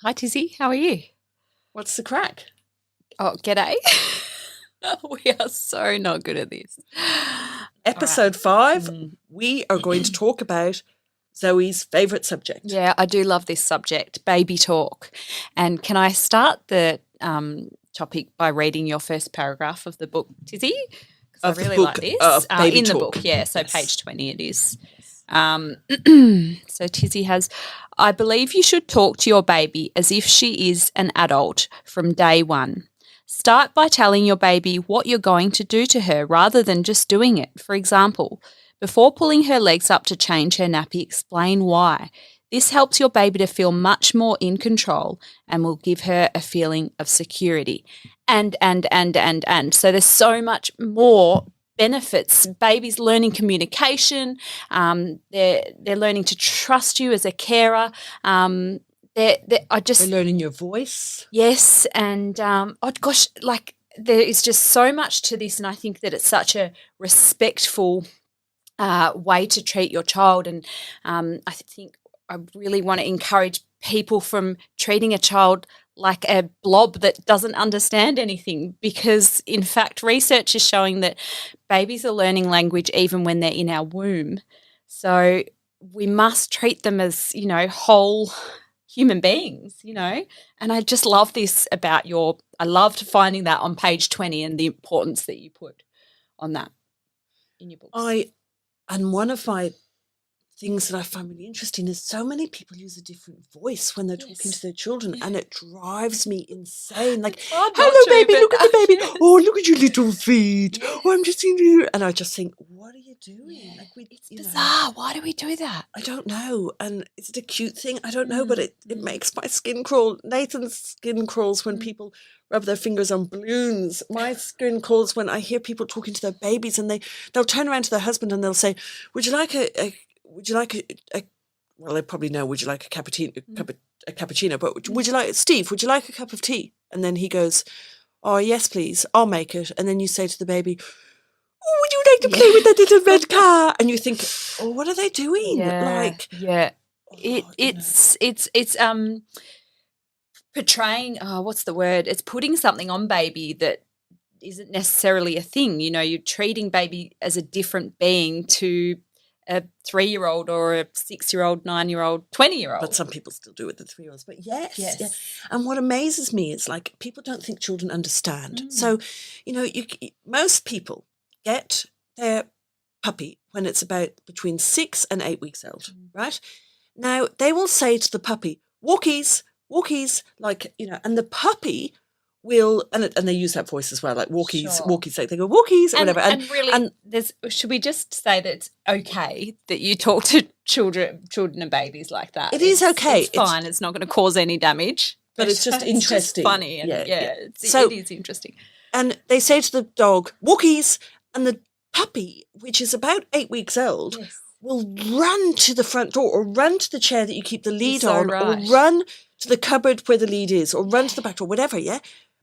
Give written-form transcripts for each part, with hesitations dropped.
Hi, Tizzie. How are you? What's the crack? Oh, g'day. We are so not good at this. All right. Episode 5, we are going to talk about Zoe's favourite subject. Yeah, I do love this subject, baby talk. And can I start the topic by reading your first paragraph of the book, Tizzie? Because I Of the really book like this. of Baby in the Talk. book, yeah. So Yes. page 20 it is. Yes. So Tizzie has, I believe you should talk to your baby as if she is an adult from day one. Start by telling your baby what you're going to do to her rather than just doing it. For example, before pulling her legs up to change her nappy, explain why. This helps your baby to feel much more in control and will give her a feeling of security. And. So there's so much more benefits. Babies learning communication. They're learning to trust you as a carer. They're learning your voice. Yes, and oh gosh, like there is just so much to this, and I think that it's such a respectful way to treat your child, and I think I really want to encourage people from treating a child like a blob that doesn't understand anything, because in fact research is showing that babies are learning language even when they're in our womb. So we must treat them as, whole human beings, and I just love this about I loved finding that on page 20 and the importance that you put on that in your books. And one of my things that I find really interesting is so many people use a different voice when they're talking to their children, and it drives me insane. Like, hello, baby, look at the baby. Yes. Oh, look at your little feet. Yes. Oh, I'm just thinking you. And I just think, what are you doing? Yeah. Like, It's bizarre. Why do we do that? I don't know. And is it a cute thing? I don't know, but it makes my skin crawl. Nathan's skin crawls when people rub their fingers on balloons. My skin crawls when I hear people talking to their babies, and they'll turn around to their husband and they'll say, would you like a well, I probably know, would you like a cappuccino, but would you like, Steve, would you like a cup of tea? And then he goes, oh, yes, please, I'll make it. And then you say to the baby, oh, would you like to play with that little red car? And you think, oh, what are they doing? It's portraying, what's the word? It's putting something on baby that isn't necessarily a thing. You're treating baby as a different being to a 3-year-old or a 6-year-old, 9-year-old, 20-year-old. But some people still do it with the 3-year-olds. But yes. And what amazes me is, like, people don't think children understand. So, most people get their puppy when it's about between 6 and 8 weeks old, right? Now, they will say to the puppy, walkies, like, and the puppy will, and they use that voice as well, like walkies, Sure. walkies, like they go walkies or whatever. And really, should we just say that it's okay that you talk to children and babies like that? It is okay. It's fine. It's not going to cause any damage. But it's just interesting. It's just funny. And it is interesting. And they say to the dog, walkies, and the puppy, which is about 8 weeks old, will run to the front door or run to the chair that you keep the lead on, or run to the cupboard where the lead is, or run to the back door, whatever,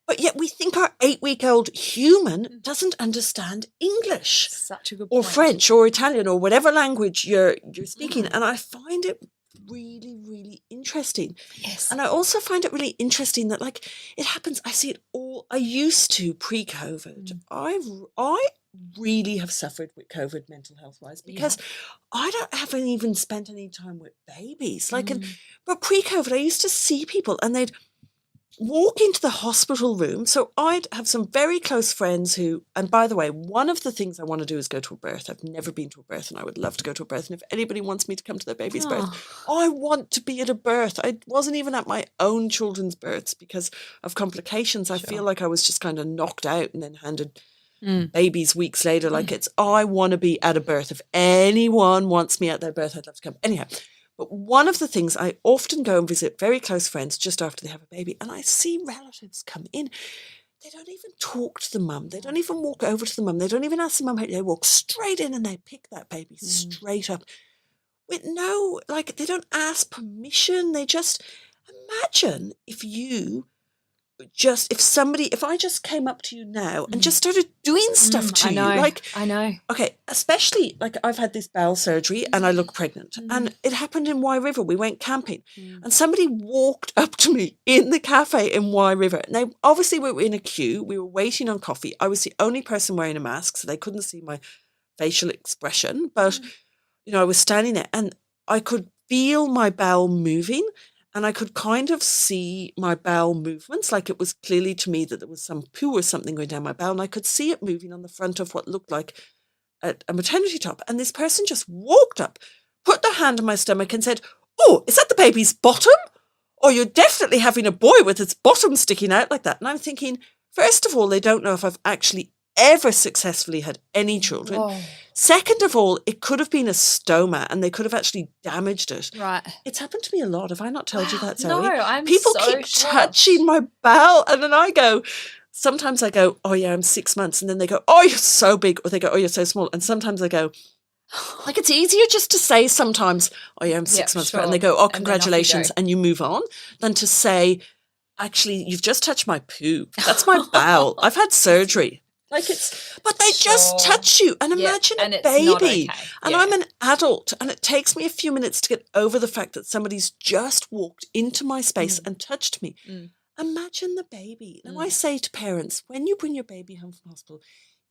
But yet we think our 8-week-old human doesn't understand English. Such a good or point. French or Italian or whatever language you're speaking. And I find it really, really interesting. Yes. And I also find it really interesting that, like, it happens, I see it all. I used to pre-COVID. I really have suffered with COVID mental health wise, because I haven't even spent any time with babies. Like, but pre-COVID, I used to see people and they'd walk into the hospital room. So I'd have some very close friends who, and by the way, one of the things I want to do is go to a birth. I've never been to a birth, and I would love to go to a birth. And if anybody wants me to come to their baby's birth, I want to be at a birth. I wasn't even at my own children's births because of complications. I feel like I was just kind of knocked out and then handed babies weeks later. Like, I want to be at a birth. If anyone wants me at their birth, I'd love to come. Anyhow. But one of the things, I often go and visit very close friends just after they have a baby, and I see relatives come in. They don't even talk to the mum. They don't even walk over to the mum. They don't even ask the mum. They walk straight in and they pick that baby straight up with no, like, they don't ask permission. They just, imagine if you just, if I just came up to you now and just started doing stuff to you, like, I know. okay, especially like I've had this bowel surgery and I look pregnant, and it happened in Wye River. We went camping and somebody walked up to me in the cafe in Wye River. And they obviously were in a queue. We were waiting on coffee. I was the only person wearing a mask, so they couldn't see my facial expression. But, I was standing there and I could feel my bowel moving. And I could kind of see my bowel movements, like it was clearly to me that there was some poo or something going down my bowel, and I could see it moving on the front of what looked like a maternity top. And this person just walked up, put their hand on my stomach and said, "Oh, is that the baby's bottom? Or you're definitely having a boy with its bottom sticking out like that." And I'm thinking, first of all, they don't know if I've actually ever successfully had any children. Whoa. Second of all, it could have been a stoma and they could have actually damaged it. Right. It's happened to me a lot. Have I not told you that, No, Zoe? I'm People so keep shocked. touching my bowel, and then sometimes I go, "Oh yeah, I'm 6 months," and then they go, "Oh, you're so big," or they go, "Oh, you're so small," and sometimes I go, like, it's easier just to say sometimes, "Oh yeah, I'm 6 months," sure. and they go, "Oh, And then off you congratulations," go. and you move on, than to say, "Actually, you've just touched my poo. That's my bowel. I've had surgery." Like, but they just Sure. touch you, and Yep, imagine and a it's not baby. okay. And Yeah. I'm an adult, and it takes me a few minutes to get over the fact that somebody's just walked into my space and touched me. Imagine the baby. Now, I say to parents, when you bring your baby home from hospital,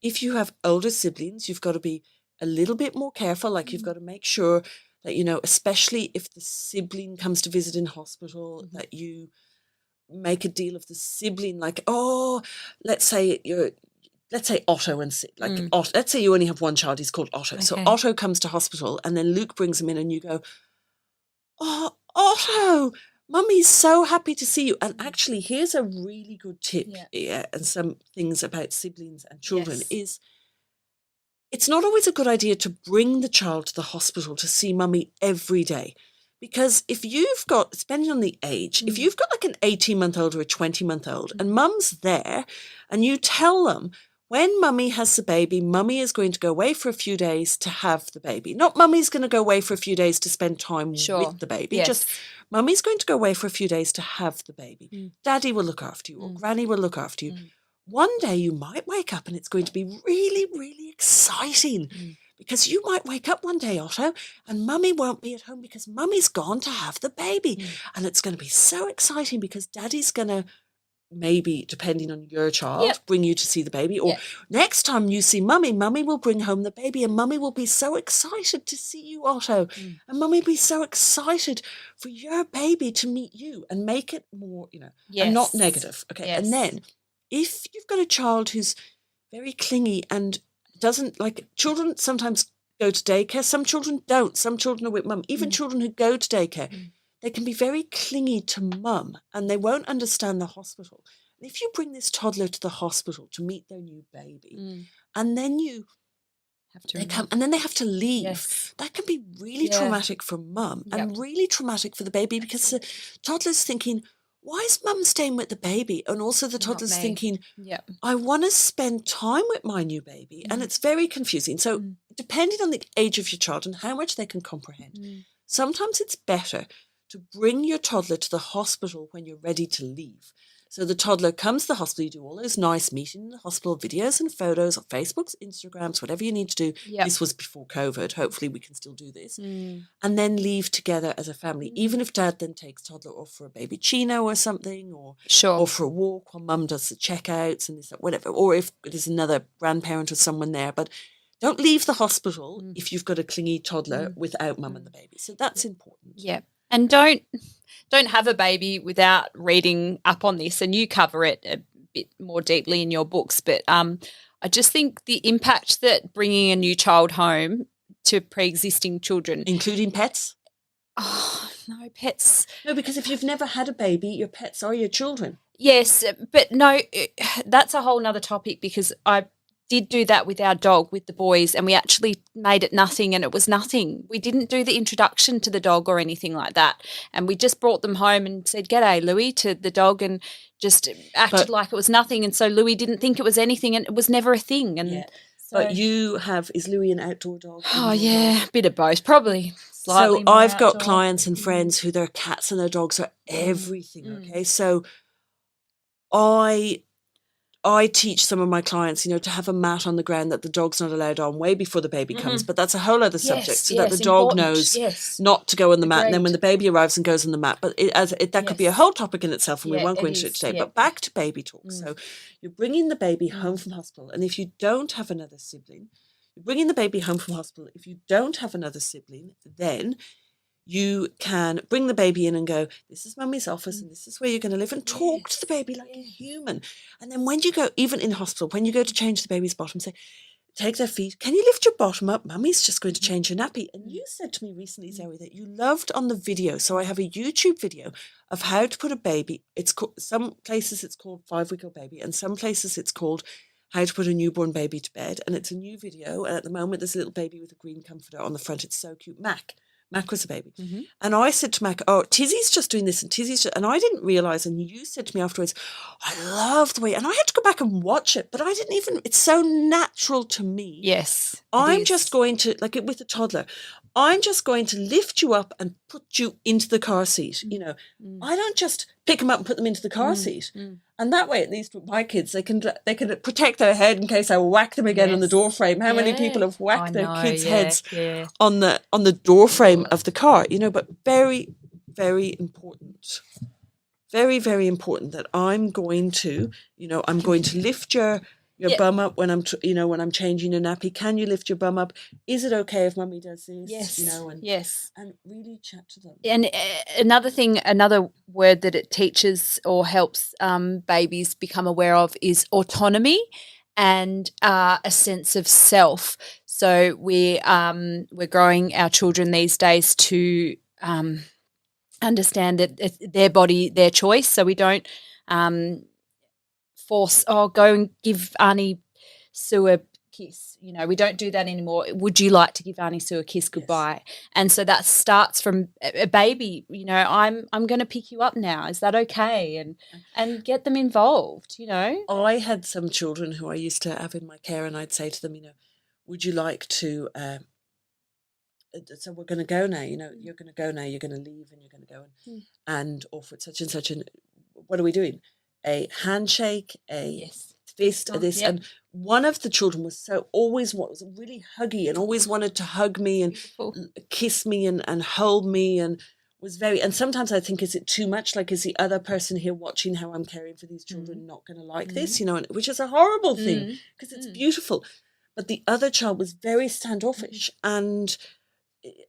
if you have older siblings, you've got to be a little bit more careful. Like, you've got to make sure that, especially if the sibling comes to visit in hospital, that you make a deal of the sibling, like, oh, let's say Otto and Otto, let's say you only have one child, he's called Otto. So Okay. Otto comes to hospital and then Luke brings him in and you go, "Oh, Otto, Mummy's so happy to see you." And actually, here's a really good tip and some things about siblings and children is it's not always a good idea to bring the child to the hospital to see Mummy every day. Because if you've got, depending on the age, if you've got like an 18-month-old or a 20-month-old and Mum's there and you tell them, when Mummy has the baby, Mummy is going to go away for a few days to have the baby. Not Mummy's going to go away for a few days to spend time with the baby. Yes. Just Mummy's going to go away for a few days to have the baby. Daddy will look after you or Granny will look after you. One day you might wake up and it's going to be really, really exciting. Because you might wake up one day, Otto, and Mummy won't be at home because Mummy's gone to have the baby. And it's going to be so exciting because Daddy's going to, maybe, depending on your child, bring you to see the baby. Or next time you see Mummy, Mummy will bring home the baby and Mummy will be so excited to see you, Otto. And Mummy will be so excited for your baby to meet you, and make it more, and not negative. Okay. Yes. And then if you've got a child who's very clingy and doesn't, like, children sometimes go to daycare, some children don't, some children are with mum. Even children who go to daycare, they can be very clingy to mum and they won't understand the hospital. And if you bring this toddler to the hospital to meet their new baby, and then they have to leave, that can be really traumatic for mum and really traumatic for the baby, because the toddler's thinking, why is mum staying with the baby? And also the toddler's thinking, I want to spend time with my new baby. And it's very confusing. So depending on the age of your child and how much they can comprehend, sometimes it's better to bring your toddler to the hospital when you're ready to leave. So the toddler comes to the hospital, you do all those nice meeting in the hospital videos and photos on Facebooks, Instagrams, whatever you need to do. This was before COVID. Hopefully we can still do this. And then leave together as a family, even if Dad then takes toddler off for a baby chino or something, or for a walk while Mum does the checkouts and this, whatever, or if there's another grandparent or someone there. But don't leave the hospital if you've got a clingy toddler without Mum and the baby. So that's important. Yeah. And don't have a baby without reading up on this, and you cover it a bit more deeply in your books. But I just think the impact that bringing a new child home to pre-existing children, including pets. Oh no, pets. No, because if you've never had a baby, your pets are your children. Yes, but no, that's a whole nother topic, because I did do that with our dog, with the boys, and we actually made it nothing, and it was nothing. We didn't do the introduction to the dog or anything like that, and we just brought them home and said, "G'day, Louie," to the dog, and just acted like it was nothing. And so Louie didn't think it was anything, and it was never a thing. And but is Louie an outdoor dog? Oh yeah, a bit of both, probably. So I've got clients and friends who their cats and their dogs are everything. Okay, so I teach some of my clients, to have a mat on the ground that the dog's not allowed on way before the baby comes, but that's a whole other subject, so that the dog knows not to go on the mat, and then when the baby arrives and goes on the mat, but that could be a whole topic in itself, and we won't go into it today, but back to baby talk. So you're bringing the baby home from hospital, and if you don't have another sibling, you're bringing the baby home from hospital, if you don't have another sibling, then you can bring the baby in and go, this is mummy's office and this is where you're going to live, and talk to the baby like a human. And then when you go, even in hospital, when you go to change the baby's bottom, say, take their feet. Can you lift your bottom up? Mummy's just going to change your nappy. And you said to me recently, Zoe, that you loved on the video. So I have a YouTube video of how to put a baby. It's called, some places it's called 5-week-old baby, and some places it's called how to put a newborn baby to bed. And it's a new video. And at the moment, there's a little baby with a green comforter on the front. It's so cute. Mac was a baby. And I said to Mac, oh, Tizzie's just doing this, and and I didn't realise, and you said to me afterwards, I love the way, and I had to go back and watch it, but I didn't even, it's so natural to me. Yes. I'm just going to, like it with a toddler, I'm just going to lift you up and put you into the car seat. I don't just pick them up and put them into the car seat. And that way, at least with my kids, they can protect their head in case I whack them again on the door frame. How many people have whacked their kids' heads on the door frame of the car? But very, very important. Very, very important that I'm going to lift your bum up when I'm, when I'm changing your nappy. Can you lift your bum up? Is it okay if mummy does this? Yes. And really chat to them. And another word that it teaches or helps babies become aware of is autonomy and a sense of self. So we're growing our children these days to understand that it's their body, their choice. So we don't force, go and give Auntie Sue a kiss. We don't do that anymore. Would you like to give Auntie Sue a kiss goodbye? Yes. And so that starts from a baby. I'm going to pick you up now. Is that okay? And get them involved. I had some children who I used to have in my care, and I'd say to them, would you like to? So we're going to go now. You're going to go now. You're going to leave, and you're going to go and offer it such and such. And what are we doing? A handshake, a fist, this. And one of the children was was really huggy and always wanted to hug me and kiss me and hold me, and was very, and sometimes I think, is it too much? Like, is the other person here watching how I'm caring for these children not going to like this, and which is a horrible thing because it's beautiful. But the other child was very standoffish, and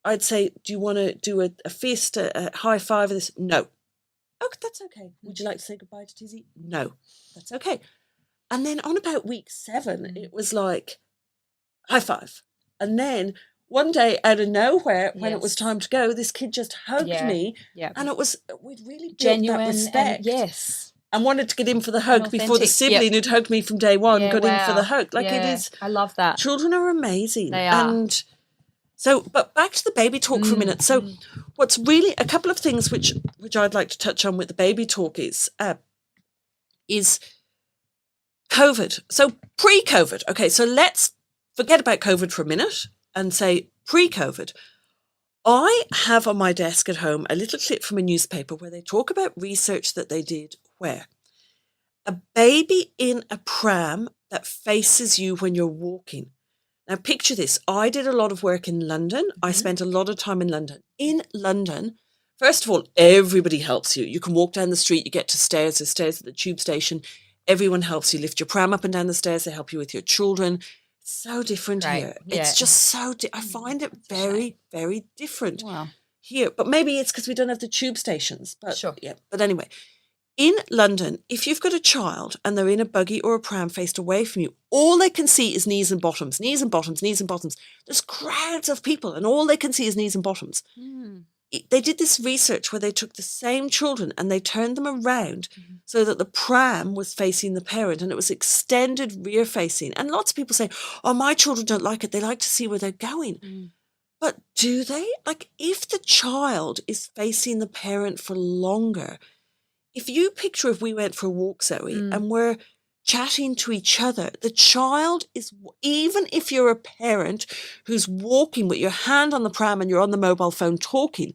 I'd say, do you want to do a fist, a high five, or this? No. Oh, that's okay. Would you like to say goodbye to Tizzie? No, that's okay. And then on about week 7, it was like, high five. And then one day, out of nowhere, when it was time to go, this kid just hugged me. Yeah. And we'd really built that respect. And wanted to get in for the hug before the sibling who'd hugged me from day one got in for the hug. Like, it is. I love that. Children are amazing. They are. And so, but back to the baby talk for a minute. So what's really, a couple of things which I'd like to touch on with the baby talk is COVID. So pre-COVID. Okay, so let's forget about COVID for a minute and say pre-COVID. I have on my desk at home a little clip from a newspaper where they talk about research that they did where a baby in a pram that faces you when you're walking. Now, picture this. I did a lot of work in London. I spent a lot of time in London. In London, first of all, everybody helps you. You can walk down the street, you get to stairs. There's stairs at the tube station. Everyone helps you lift your pram up and down the stairs. They help you with your children. It's so different here. Yeah. It's just so I find it very, very different here. But maybe it's because we don't have the tube stations. But sure. Yeah. But anyway, in London, if you've got a child and they're in a buggy or a pram faced away from you, all they can see is knees and bottoms, knees and bottoms, knees and bottoms. There's crowds of people and all they can see is knees and bottoms. They did this research where they took the same children and they turned them around so that the pram was facing the parent and it was extended rear facing. And lots of people say, oh, my children don't like it. They like to see where they're going. But do they? Like, if the child is facing the parent for longer, if you picture if we went for a walk, Zoe, and we're chatting to each other, the child is, even if you're a parent who's walking with your hand on the pram and you're on the mobile phone talking,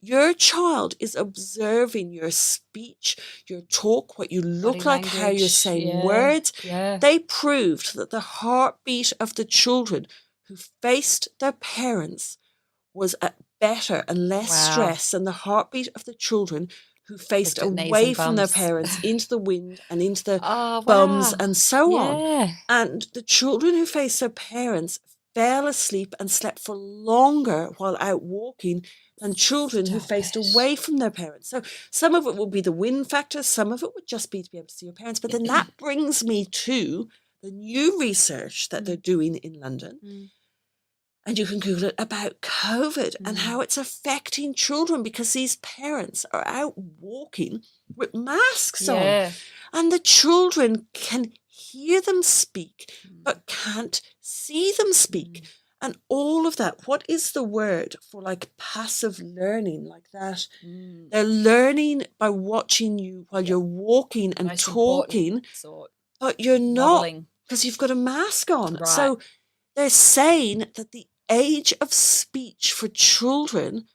Your child is observing your speech, your talk, what you look Body like, how you're language. saying Yeah. words. Yeah. They proved that the heartbeat of the children who faced their parents was better and less Wow. stress than the heartbeat of the children who faced Looked at knees away and from their bums. parents into the wind and into the Oh, bums wow. and so on. Yeah. And the children who faced their parents fell asleep and slept for longer while out walking than children who Stop faced it. away from their parents. So some of it will be the wind factor, some of it would just be to be able to see your parents. But then that brings me to the new research that they're doing in London. And you can Google it, about COVID and how it's affecting children because these parents are out walking with masks on. And the children can hear them speak, but can't see them speak. And all of that, what is the word for like passive learning like that? They're learning by watching you while you're walking and Most talking, sort. but you're not Modeling. because you've got a mask on. Right. So they're saying that the age of speech for children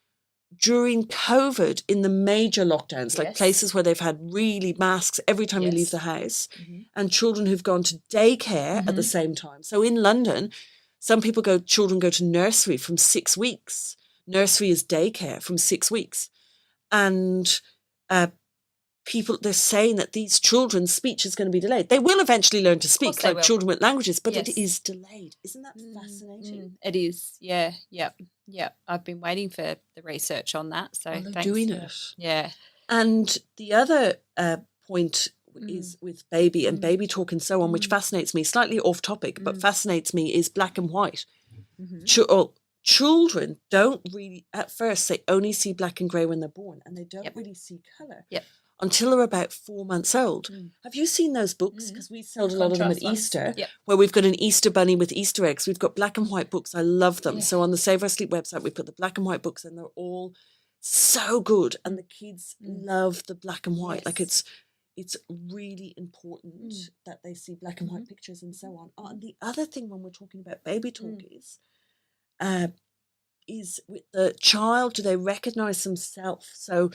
during COVID in the major lockdowns, like places where they've had really masks every time you leave the house, and children who've gone to daycare at the same time. So in London, some children go to nursery from 6 weeks. Nursery is daycare from 6 weeks. And they're saying that these children's speech is going to be delayed. They will eventually learn to speak like children with languages, but it is delayed. Isn't that fascinating? It is. Yeah. Yep. I've been waiting for the research on that. So they're thanks. doing it. Yeah. And the other point is with baby and baby talk and so on, which fascinates me, slightly off topic, but fascinates me, is black and white. Children don't really, at first, they only see black and grey when they're born, and they don't really see colour. Until they're about 4 months old. Have you seen those books? Because we sold a lot of them at Easter, where we've got an Easter bunny with Easter eggs. We've got black and white books. I love them. So on the Save Our Sleep website, we put the black and white books, and they're all so good. And the kids love the black and white. Like it's really important that they see black and white pictures and so on. And the other thing when we're talking about baby talk is with the child, do they recognise themselves? So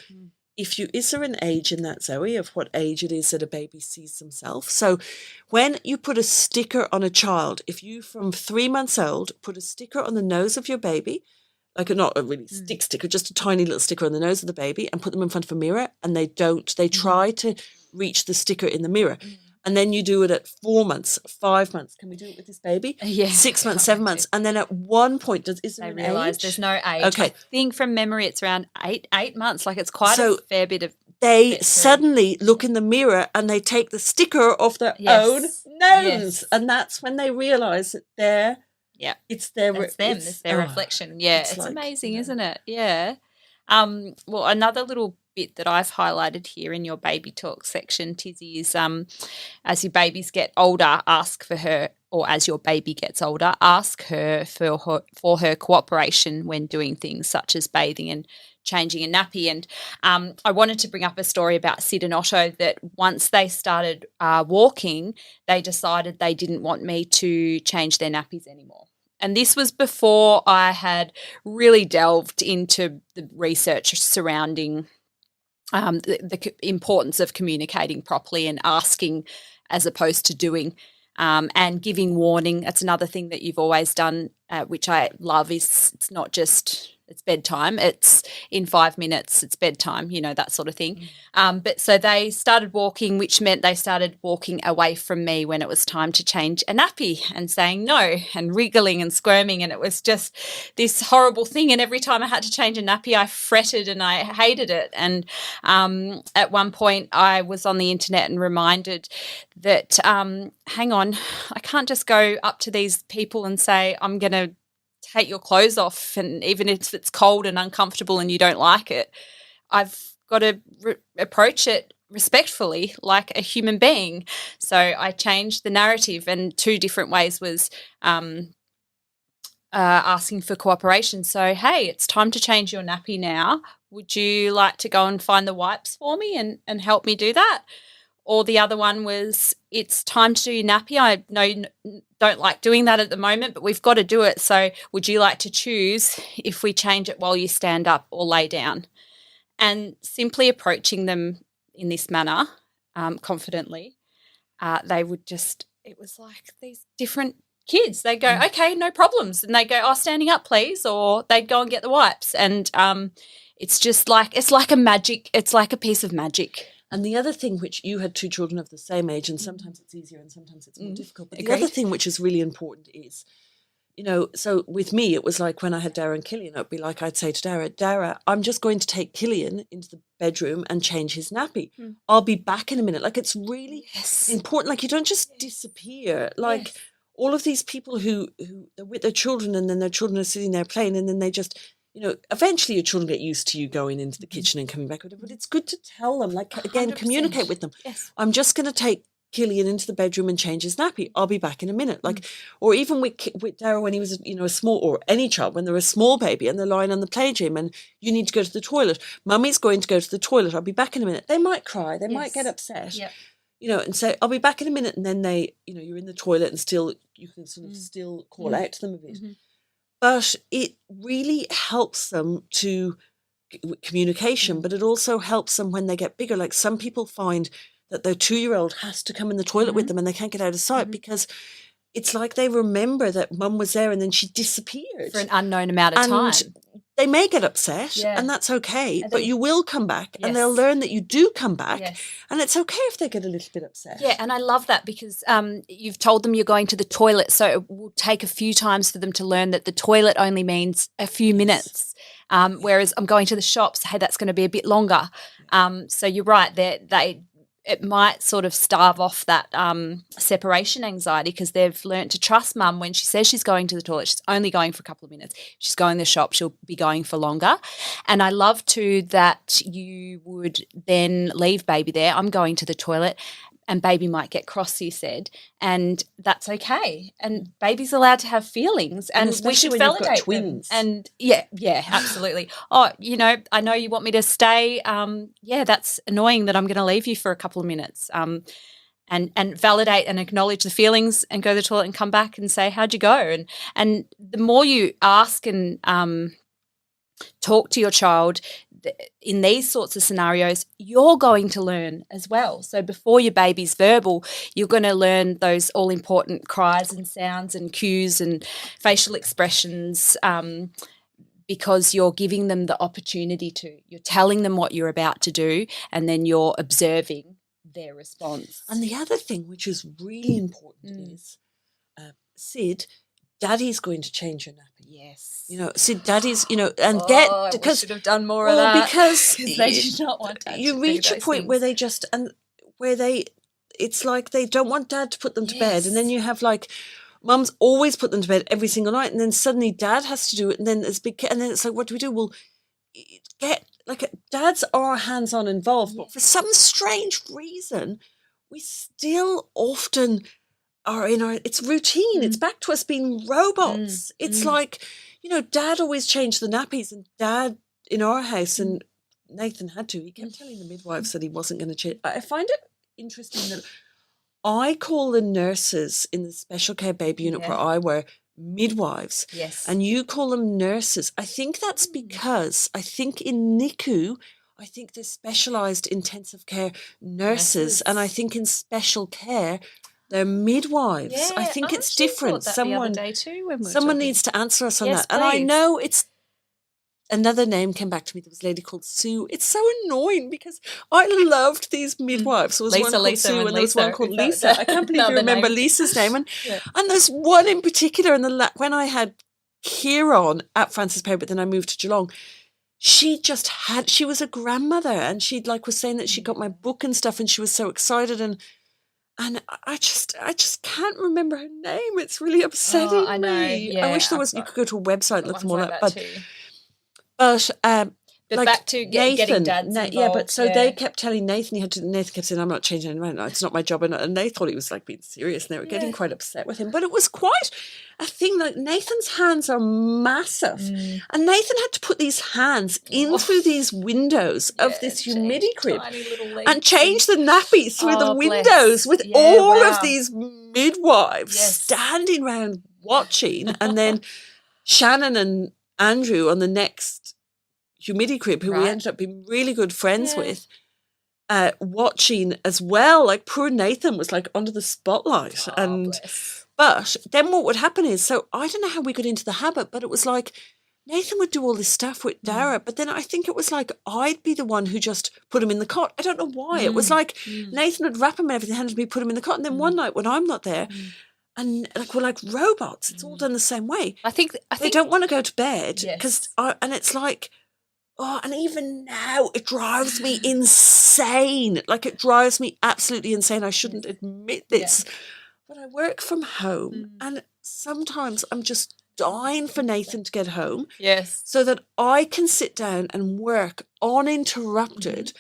is there an age in that, Zoe, of what age it is that a baby sees themselves? So when you put a sticker on a child, if you from 3 months old put a sticker on the nose of your baby, like not a really stick sticker, just a tiny little sticker on the nose of the baby, and put them in front of a mirror, and they try to reach the sticker in the mirror. And then you do it at 4 months, 5 months. Can we do it with this baby? 6 months, 7 months. And then at one point, is there an age? They realise there's no age. Okay. I think from memory it's around 8 months. Like it's quite a fair bit of... They suddenly look in the mirror and they take the sticker off their own nose. And that's when they realise that it's their reflection. Yeah, it's like, amazing, isn't it? Yeah. Well, another little bit that I've highlighted here in your baby talk section, Tizzie, is as your babies get older, ask for her, or as your baby gets older, ask her for her cooperation when doing things such as bathing and changing a nappy. And I wanted to bring up a story about Sid and Otto, that once they started walking, they decided they didn't want me to change their nappies anymore. And this was before I had really delved into the research surrounding the importance of communicating properly and asking as opposed to doing, and giving warning. That's another thing that you've always done, which I love, is it's not just it's bedtime, it's in 5 minutes, it's bedtime, that sort of thing. But so they started walking, which meant they started walking away from me when it was time to change a nappy and saying no and wriggling and squirming. And it was just this horrible thing. And every time I had to change a nappy, I fretted and I hated it. And at one point I was on the internet and reminded that, hang on, I can't just go up to these people and say, I'm going to take your clothes off, and even if it's cold and uncomfortable and you don't like it, I've got to approach it respectfully like a human being. So I changed the narrative, and 2 different ways was asking for cooperation. So, hey, it's time to change your nappy now. Would you like to go and find the wipes for me and help me do that? or the other one was, it's time to do your nappy. I know you don't like doing that at the moment, but we've got to do it. So would you like to choose if we change it while you stand up or lay down? And simply approaching them in this manner, confidently, they would just, it was like these different kids. They go, okay, no problems. And they go, oh, standing up, please. Or they'd go and get the wipes. And it's just like, it's like a piece of magic. And the other thing, which you had 2 children of the same age, and sometimes it's easier and sometimes it's more difficult. But the other thing which is really important is, so with me, it was like when I had Dara and Cillian, it'd be like I'd say to Dara, I'm just going to take Cillian into the bedroom and change his nappy. I'll be back in a minute. Like, it's really important. Like, you don't just disappear. Like, all of these people who are with their children, and then their children are sitting there playing, and then they just, eventually your children get used to you going into the kitchen and coming back with it. But it's good to tell them, like, again, 100%. Communicate with them. Yes. I'm just going to take Cillian into the bedroom and change his nappy. I'll be back in a minute. Like, or even with Dara when he was, a small, or any child when they're a small baby and they're lying on the play gym and you need to go to the toilet. Mummy's going to go to the toilet. I'll be back in a minute. They might cry. They might get upset. Yep. And say, I'll be back in a minute. And then they, you're in the toilet and still, you can sort of still call out to them a bit. But it really helps them to communication, but it also helps them when they get bigger. Like, some people find that their 2-year-old has to come in the toilet with them and they can't get out of sight because it's like they remember that mum was there and then she disappeared. For an unknown amount of time. They may get upset and that's okay, but you will come back and they'll learn that you do come back and it's okay if they get a little bit upset. Yeah, and I love that because you've told them you're going to the toilet, so it will take a few times for them to learn that the toilet only means a few minutes, whereas I'm going to the shops, hey, that's going to be a bit longer. So you're right, it might sort of starve off that separation anxiety because they've learnt to trust mum when she says she's going to the toilet. She's only going for a couple of minutes. She's going to the shop, she'll be going for longer. And I love too that you would then leave baby there. I'm going to the toilet and baby might get cross, you said, and that's okay. And baby's allowed to have feelings, and we should validate twins. And yeah, absolutely. Oh, I know you want me to stay. That's annoying that I'm going to leave you for a couple of minutes. And validate and acknowledge the feelings, and go to the toilet and come back and say, how'd you go? And the more you ask and talk to your child in these sorts of scenarios, you're going to learn as well. So before your baby's verbal, you're going to learn those all-important cries and sounds and cues and facial expressions because you're giving them the opportunity to. You're telling them what you're about to do, and then you're observing their response. And the other thing which is really important is, Sid, Daddy's going to change your nappy. Yes. Sid, Daddy's, because we should have done more of that. Because they do not want Dad you to reach do a those point things. where they just, it's like they don't want Dad to put them to bed. And then you have like, Mum's always put them to bed every single night. And then suddenly Dad has to do it. And then and then it's like, what do we do? Well, dads are hands-on involved, but for some strange reason, we still often are it's routine. It's back to us being robots. It's like, Dad always changed the nappies, and Dad in our house, and Nathan had to, he kept telling the midwives that he wasn't going to change. I find it interesting that I call the nurses in the special care baby unit where I were midwives. Yes. And you call them nurses. I think that's because I think in NICU, I think there's specialised intensive care nurses. And I think in special care, they're midwives. Yeah, I think it's different. That the other day too when we were someone talking. needs to answer us on Yes, that. And I please. know it's another name came back to me. There was a lady called Sue. It's so annoying because I loved these midwives. There was one called Lisa, Sue and there was one called Lisa. Lisa. I can't believe you remember name. Lisa's name. And there's one in particular. When I had Kieran at Francis Perry, but then I moved to Geelong, she was a grandmother, and she was saying that she got my book and stuff, and she was so excited, and I just can't remember her name. It's really upsetting I know. me. Yeah, I wish there was. You could go to a website, look them all up. But But like back to getting dads involved. Yeah, but so they kept telling Nathan Nathan kept saying, I'm not changing any mind. It's not my job. And they thought he was like being serious and they were getting quite upset with him. But it was quite a thing. Like Nathan's hands are massive. And Nathan had to put these hands in through these windows of this humidity crib and change the nappy through the windows with all of these midwives standing around watching. And then Shannon and Andrew on the next humidity crib, who we ended up being really good friends with, watching as well. Like poor Nathan was like under the spotlight. But then what would happen is, so I don't know how we got into the habit, but it was like Nathan would do all this stuff with Dara, but then I think it was like I'd be the one who just put him in the cot. I don't know why. It was like Nathan would wrap him and everything, handed me, put him in the cot, and then one night when I'm not there, and like we're like robots. It's all done the same way. I think they don't want to go to bed because, and it's like, and even now it drives me insane. Like it drives me absolutely insane. I shouldn't admit this, but I work from home, and sometimes I'm just dying for Nathan to get home. Yes, so that I can sit down and work uninterrupted.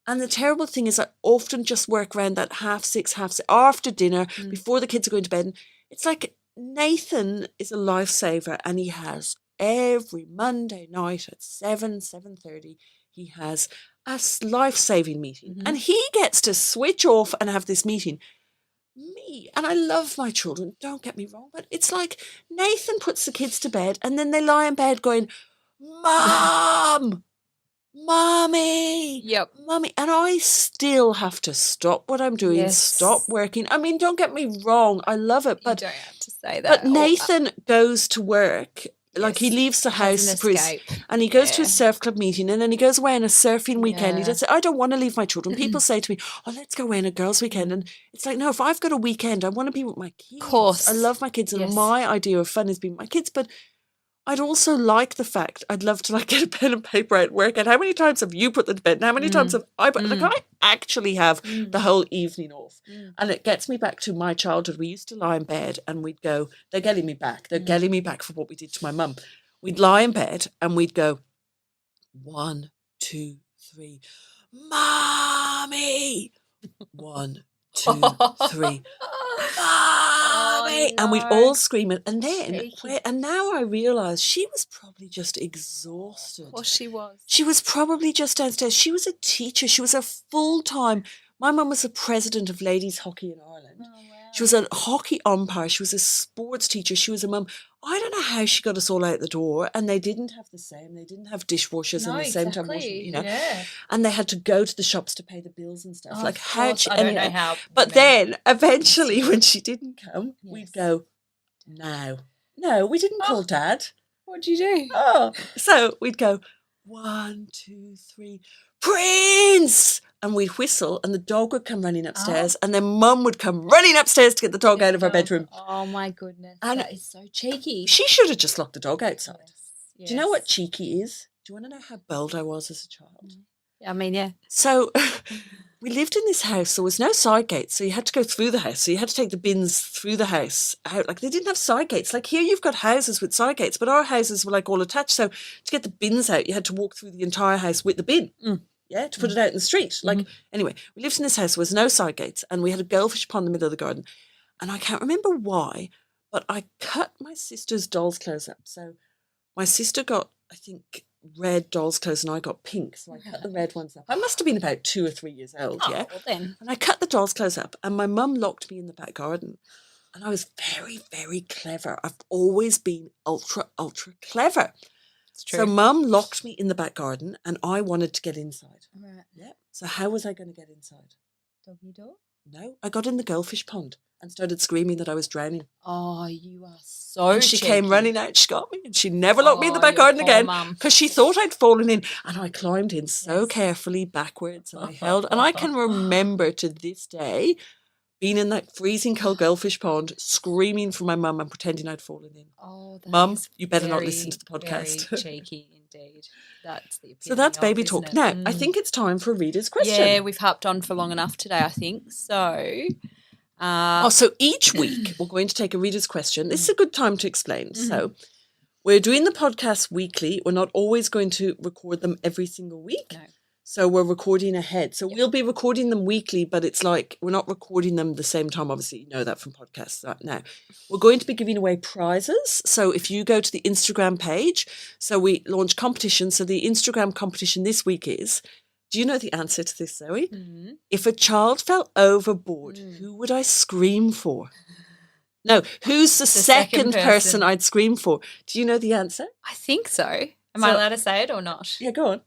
And the terrible thing is I often just work around that 6:30 after dinner, before the kids are going to bed. And it's like Nathan is a lifesaver, and he has every Monday night at 7:30, he has a life-saving meeting. And he gets to switch off and have this meeting. Me, and I love my children, don't get me wrong, but it's like Nathan puts the kids to bed and then they lie in bed going, Mom! Mommy, Mommy, and I still have to stop what I'm doing, stop working. I mean, don't get me wrong, I love it, but you don't have to say that. But Nathan goes to work, like he leaves the house and he goes to a surf club meeting, and then he goes away on a surfing weekend. He does say, I don't want to leave my children. People say to me, oh, let's go away on a girls' weekend, and it's like, no, if I've got a weekend, I want to be with my kids. Of course, I love my kids, and my idea of fun is being with my kids, but I'd also like the fact, I'd love to like get a pen and paper out, work out how many times have you put them to bed and how many times have I put, like I actually have the whole evening off. And it gets me back to my childhood. We used to lie in bed and we'd go, they're getting me back. They're getting me back for what we did to my mum. We'd lie in bed and we'd go, 1, 2, 3, Mommy! 1, 2, 3, Mommy! And we'd all scream it. And then, and now I realise she was probably just exhausted. Of course she was. She was probably just downstairs. She was a teacher. She was a full-time, my mum was the president of ladies hockey in Ireland. Oh, wow. She was a hockey umpire. She was a sports teacher. She was a mum. I don't know how she got us all out the door, and they didn't have the same. They didn't have dishwashers and the same time washing, you know. Yeah. And they had to go to the shops to pay the bills and stuff. Like how? I don't know how. But then eventually, when she didn't come, we'd go, no, we didn't call Dad. What'd you do? So we'd go 1, 2, 3, Prince. And we'd whistle, and the dog would come running upstairs, and then Mum would come running upstairs to get the dog out of her bedroom. Oh, my goodness. And that is so cheeky. She should have just locked the dog outside. Yes. Do you know what cheeky is? Do you want to know how bold I was as a child? I mean, yeah. So we lived in this house. There was no side gates, so you had to go through the house. So you had to take the bins through the house out. Like they didn't have side gates. Like here you've got houses with side gates, but our houses were like all attached. So to get the bins out, you had to walk through the entire house with the bin. To put it out in the street. Like, anyway, we lived in this house. There was no side gates, and we had a goldfish pond in the middle of the garden. And I can't remember why, but I cut my sister's doll's clothes up. So my sister got, I think, red doll's clothes, and I got pink. So I cut the red ones up. I must have been about 2 or 3 years old, Well then. And I cut the doll's clothes up, and my mum locked me in the back garden. And I was very, very clever. I've always been ultra, ultra clever. So Mum locked me in the back garden, and I wanted to get inside. Right. Yeah. So how was I going to get inside? Doggy door? No, I got in the goldfish pond and started screaming that I was drowning. Oh, you are so And she came running out, she got me, and she never locked me in the back garden again because she thought I'd fallen in. And I climbed in so carefully backwards, and I held, and I can remember to this day being in that freezing cold goldfish pond, screaming for my mum and pretending I'd fallen in. Oh, Mum, you better not listen to the podcast. Very cheeky indeed. That's the opinion. So that's baby talk. Now, I think it's time for a reader's question. Yeah, we've harped on for long enough today, I think. So, so each week we're going to take a reader's question. This is a good time to explain. So We're doing the podcasts weekly. We're not always going to record them every single week. No. So we're recording ahead. So we'll be recording them weekly, but it's like we're not recording them the same time. Obviously, you know that from podcasts right now. We're going to be giving away prizes. So if you go to the Instagram page, so we launch competitions. So the Instagram competition this week is, do you know the answer to this, Zoe? Mm-hmm. If a child fell overboard, who would I scream for? No, who's the second person I'd scream for? Do you know the answer? I think so. Am I allowed to say it or not? Yeah, go on.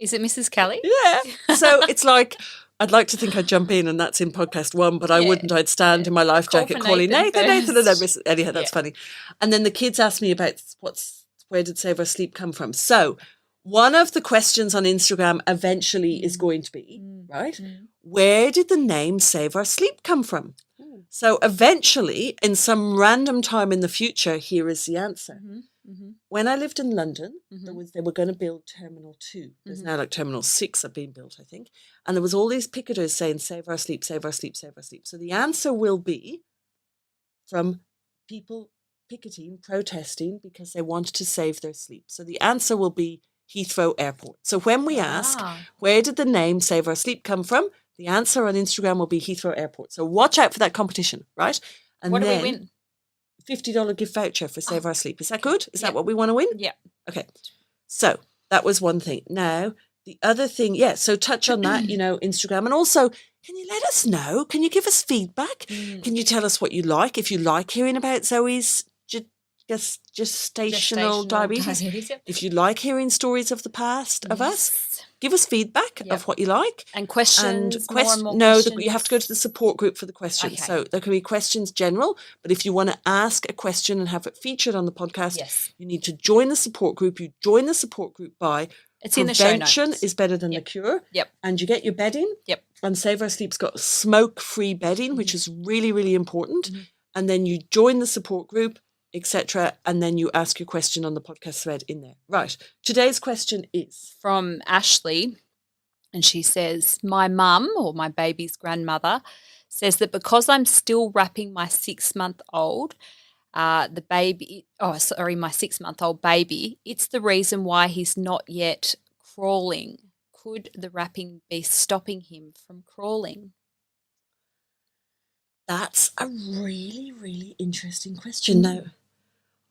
Is it Mrs. Kelly? Yeah. So it's like, I'd like to think I'd jump in and that's in podcast 1, but I wouldn't. I'd stand in my life jacket calling Nathan, and then miss. Anyhow, that's funny. And then the kids asked me about where did Save Our Sleep come from? So one of the questions on Instagram eventually is going to be, right? Where did the name Save Our Sleep come from? So eventually, in some random time in the future, here is the answer. When I lived in London, they were going to build Terminal 2. There's now like Terminal 6 have been built, I think. And there was all these picketers saying, save our sleep, save our sleep, save our sleep. So the answer will be from people picketing, protesting, because they wanted to save their sleep. So the answer will be Heathrow Airport. So when we ask, where did the name Save Our Sleep come from? The answer on Instagram will be Heathrow Airport. So watch out for that competition, right? And what do we win? $50 gift voucher for Save Our Sleep. Is that good? Is that what we want to win? Yeah. Okay. So that was one thing. Now, the other thing, so touch on that, Instagram. And also, can you let us know? Can you give us feedback? Can you tell us what you like? If you like hearing about Zoe's gestational diabetes. If you like hearing stories of the past of us, give us feedback of what you like. And questions. You have to go to the support group for the questions. Okay. So there can be questions general, but if you want to ask a question and have it featured on the podcast, you need to join the support group. You join the support group by it's in the show notes. Prevention is better than the cure. Yep. And you get your bedding. Yep. And Save Our Sleep's got smoke-free bedding, which is really, really important. And then you join the support group, etc., and then you ask your question on the podcast thread in there. Right. Today's question is from Ashley, and she says, my mum, or my baby's grandmother, says that because I'm still wrapping my 6-month-old, my 6-month-old baby, it's the reason why he's not yet crawling. Could the wrapping be stopping him from crawling? That's a really, really interesting question. Now,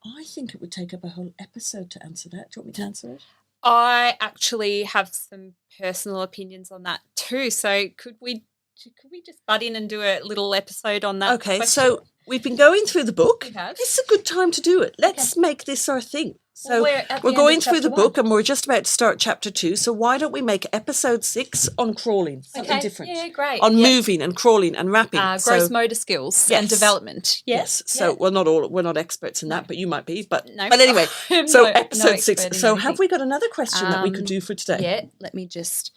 I think it would take up a whole episode to answer that. Do you want me to answer it? I actually have some personal opinions on that too. So could we just butt in and do a little episode on that? Okay, question? So we've been going through the book. We have. This is a good time to do it. Let's make this our thing. So we're going through the book and we're just about to start chapter 2. So why don't we make episode 6 on crawling, something different. Yeah, great. On moving and crawling and wrapping. Gross motor skills and development. Yes. So, well, not all, we're not experts in that, but you might be. But anyway, so episode 6. So have we got another question that we could do for today? Yeah, let me just